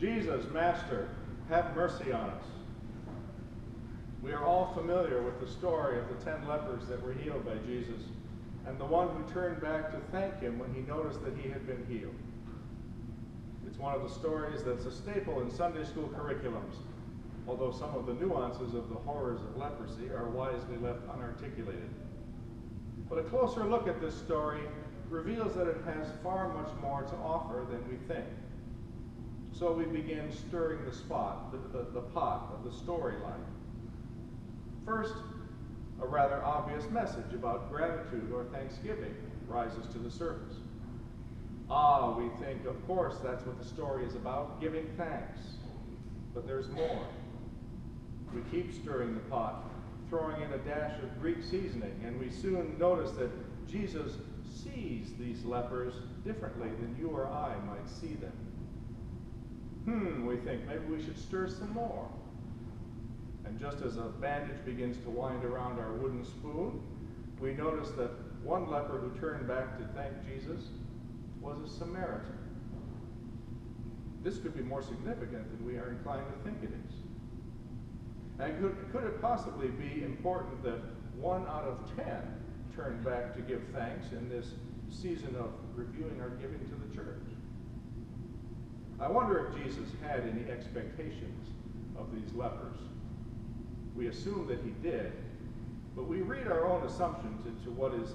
Jesus, Master, have mercy on us. We are all familiar with the story of the 10 lepers that were healed by Jesus, and the one who turned back to thank him when he noticed that he had been healed. It's one of the stories that's a staple in Sunday school curriculums, although some of the nuances of the horrors of leprosy are wisely left unarticulated. But a closer look at this story reveals that it has far much more to offer than we think. So we begin stirring the pot of the storyline. First, a rather obvious message about gratitude or thanksgiving rises to the surface. We think, of course, that's what the story is about, giving thanks. But there's more. We keep stirring the pot, throwing in a dash of Greek seasoning, and we soon notice that Jesus sees these lepers differently than you or I might see them. We think maybe we should stir some more. And just as a bandage begins to wind around our wooden spoon, we notice that one leper who turned back to thank Jesus was a Samaritan. This could be more significant than we are inclined to think it is. And could it possibly be important that 1 out of 10 turned back to give thanks in this season of reviewing our giving to the church? I wonder if Jesus had any expectations of these lepers. We assume that he did, but we read our own assumptions into what is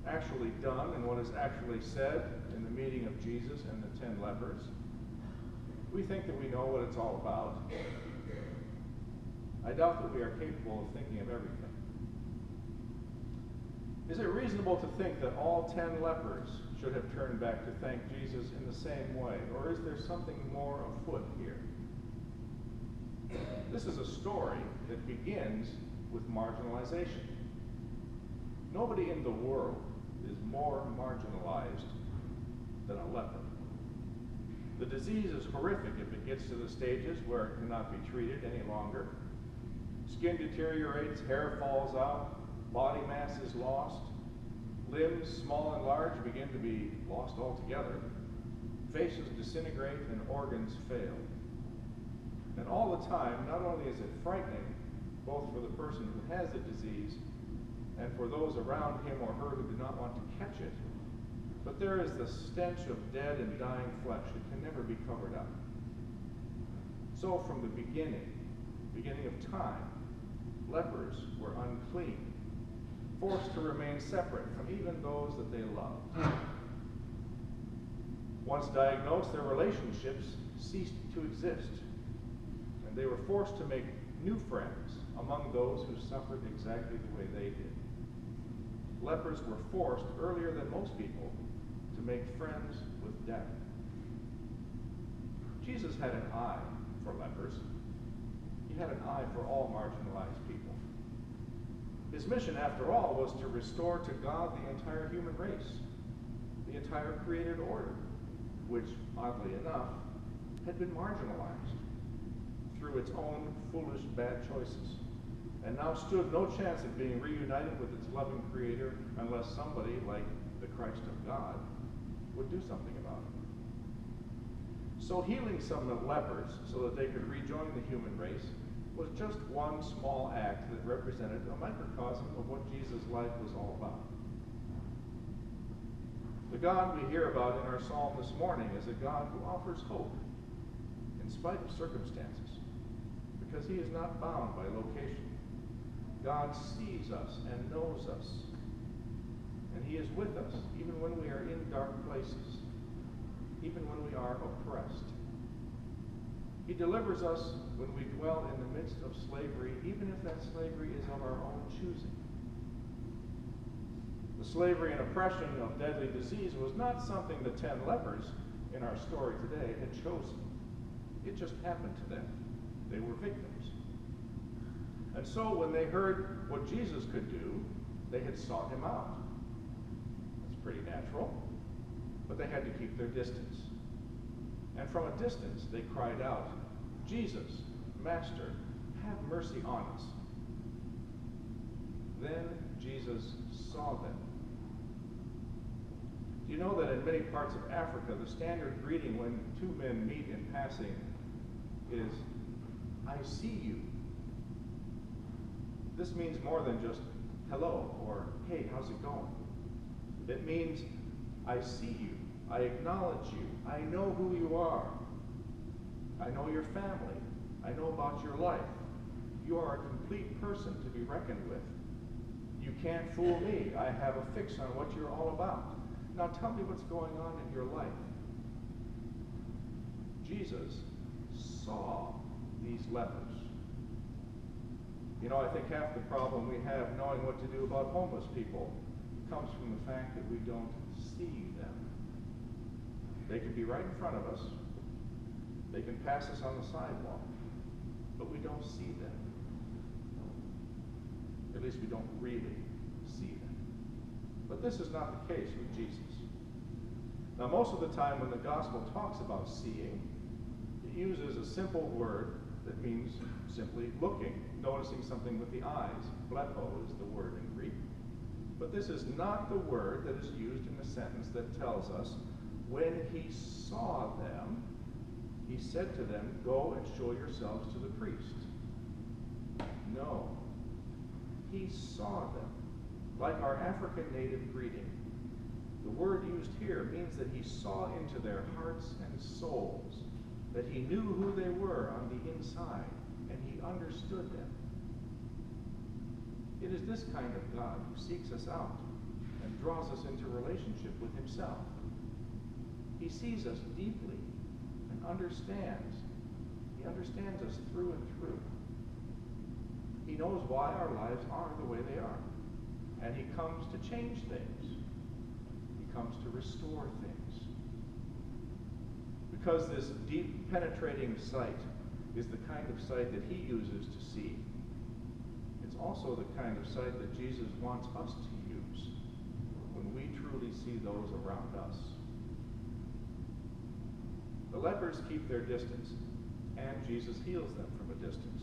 actually done and what is actually said in the meeting of Jesus and the 10 lepers. We think that we know what it's all about. I doubt that we are capable of thinking of everything. Is it reasonable to think that all 10 lepers should have turned back to thank Jesus in the same way, or is there something more afoot here? This is a story that begins with marginalization. Nobody in the world is more marginalized than a leper. The disease is horrific if it gets to the stages where it cannot be treated any longer. Skin deteriorates, hair falls out, body mass is lost, limbs, small and large, begin to be lost altogether. Faces disintegrate and organs fail. And all the time, not only is it frightening, both for the person who has the disease and for those around him or her who do not want to catch it, but there is the stench of dead and dying flesh that can never be covered up. So from the beginning of time, lepers were unclean, forced to remain separate from even those that they loved. Once diagnosed, their relationships ceased to exist, and they were forced to make new friends among those who suffered exactly the way they did. Lepers were forced earlier than most people to make friends with death. Jesus had an eye for lepers. He had an eye for all marginalized people. His mission, after all, was to restore to God the entire human race, the entire created order, which, oddly enough, had been marginalized through its own foolish bad choices, and now stood no chance of being reunited with its loving Creator unless somebody, like the Christ of God, would do something about it. So healing some of the lepers so that they could rejoin the human race was just one small act that represented a microcosm of what Jesus' life was all about. The God we hear about in our psalm this morning is a God who offers hope in spite of circumstances, because he is not bound by location. God sees us and knows us, and he is with us even when we are in dark places, even when we are oppressed. He delivers us when we dwell in the midst of slavery, even if that slavery is of our own choosing. The slavery and oppression of deadly disease was not something the 10 lepers in our story today had chosen. It just happened to them. They were victims. And so when they heard what Jesus could do, they had sought him out. That's pretty natural, but they had to keep their distance. And from a distance, they cried out, "Jesus, Master, have mercy on us." Then Jesus saw them. Do you know that in many parts of Africa, the standard greeting when two men meet in passing is, I see you. This means more than just hello or hey, how's it going? It means I see you. I acknowledge you. I know who you are. I know your family. I know about your life. You are a complete person to be reckoned with. You can't fool me. I have a fix on what you're all about. Now tell me what's going on in your life. Jesus saw these lepers. You know, I think half the problem we have knowing what to do about homeless people comes from the fact that we don't see them. They can be right in front of us. They can pass us on the sidewalk, but we don't see them. At least we don't really see them. But this is not the case with Jesus. Now, most of the time when the gospel talks about seeing, it uses a simple word that means simply looking, noticing something with the eyes. Blepo is the word in Greek. But this is not the word that is used in the sentence that tells us, when he saw them, he said to them, go and show yourselves to the priest. No. He saw them. Like our African native greeting, the word used here means that he saw into their hearts and souls, that he knew who they were on the inside, and he understood them. It is this kind of God who seeks us out and draws us into relationship with himself. He sees us deeply and understands. He understands us through and through. He knows why our lives are the way they are. And he comes to change things. He comes to restore things. Because this deep, penetrating sight is the kind of sight that he uses to see, it's also the kind of sight that Jesus wants us to use when we truly see those around us. The lepers keep their distance, and Jesus heals them from a distance.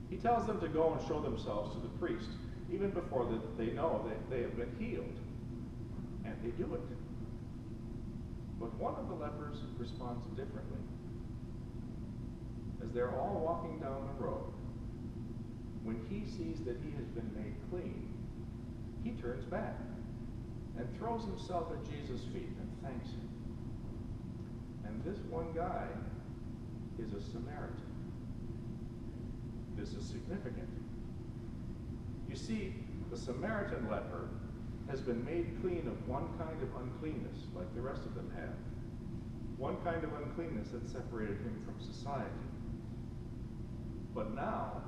He tells them to go and show themselves to the priest, even before they know that they have been healed. And they do it. But one of the lepers responds differently. As they're all walking down the road, when he sees that he has been made clean, he turns back and throws himself at Jesus' feet and thanks him. And this one guy is a Samaritan. This is significant. You see, the Samaritan leper has been made clean of one kind of uncleanness, like the rest of them have. One kind of uncleanness that separated him from society. But now,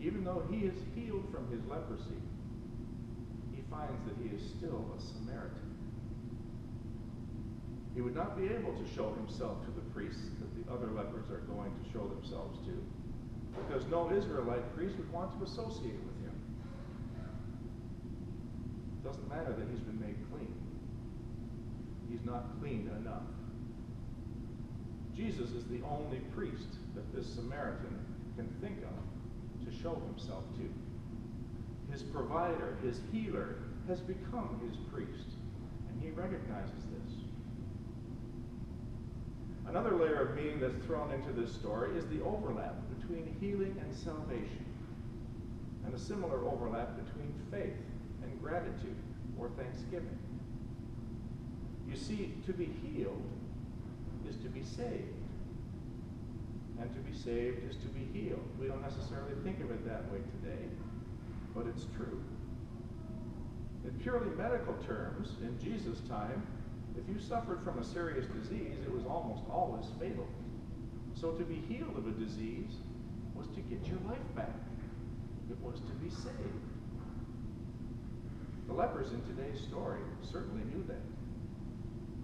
even though he is healed from his leprosy, he finds that he is still a Samaritan. He would not be able to show himself to the priests that the other lepers are going to show themselves to, because no Israelite priest would want to associate with him. It doesn't matter that he's been made clean. He's not clean enough. Jesus is the only priest that this Samaritan can think of to show himself to. His provider, his healer, has become his priest, and he recognizes this. Another layer of meaning that's thrown into this story is the overlap between healing and salvation, and a similar overlap between faith and gratitude or thanksgiving. You see, to be healed is to be saved, and to be saved is to be healed. We don't necessarily think of it that way today, but it's true. In purely medical terms, in Jesus' time, if you suffered from a serious disease, it was almost always fatal. So to be healed of a disease was to get your life back. It was to be saved. The lepers in today's story certainly knew that.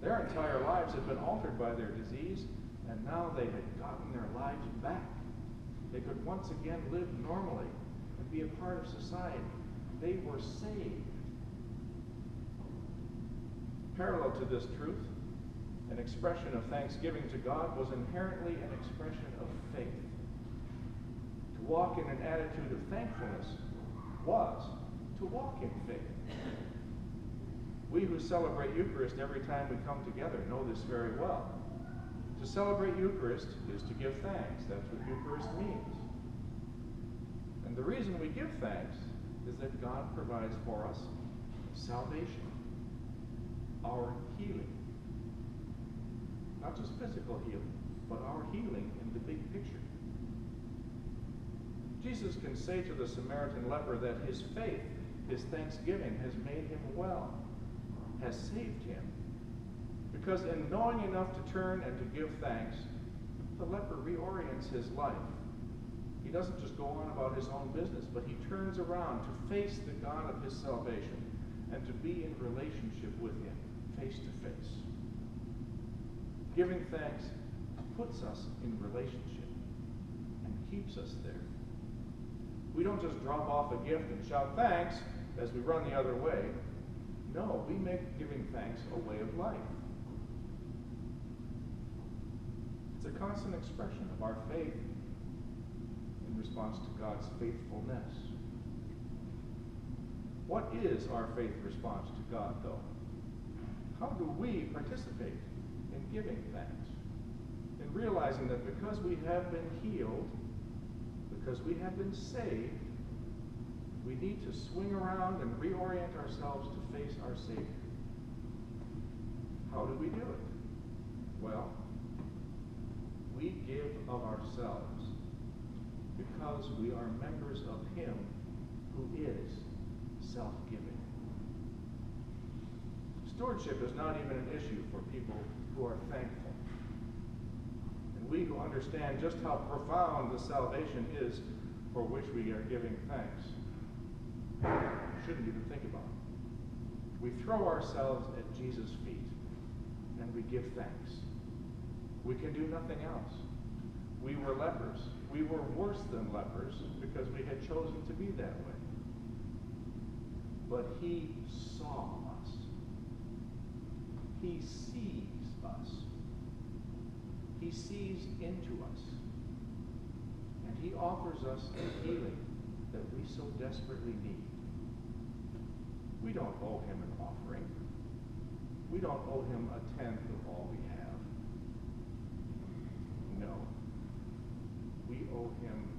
Their entire lives had been altered by their disease, and now they had gotten their lives back. They could once again live normally and be a part of society. They were saved. Parallel to this truth, an expression of thanksgiving to God was inherently an expression of faith. To walk in an attitude of thankfulness was to walk in faith. We who celebrate Eucharist every time we come together know this very well. To celebrate Eucharist is to give thanks. That's what Eucharist means. And the reason we give thanks is that God provides for us salvation, our healing. Not just physical healing, but our healing in the big picture. Jesus can say to the Samaritan leper that his faith, his thanksgiving, has made him well, has saved him. Because in knowing enough to turn and to give thanks, the leper reorients his life. He doesn't just go on about his own business, but he turns around to face the God of his salvation and to be in relationship with him, face to face. Giving thanks puts us in relationship and keeps us there. We don't just drop off a gift and shout thanks as we run the other way. No, we make giving thanks a way of life. It's a constant expression of our faith in response to God's faithfulness. What is our faith response to God, though? How do we participate in giving thanks? In realizing that because we have been healed, because we have been saved, we need to swing around and reorient ourselves to face our Savior. How do we do it? Well, we give of ourselves because we are members of Him who is self-giving. Stewardship is not even an issue for people who are thankful. And we who understand just how profound the salvation is for which we are giving thanks shouldn't even think about it. We throw ourselves at Jesus' feet and we give thanks. We can do nothing else. We were lepers. We were worse than lepers because we had chosen to be that way. But He saw us. He sees us. He sees into us. And He offers us a healing that we so desperately need. We don't owe Him an offering. We don't owe Him a tenth of all we have. No. We owe Him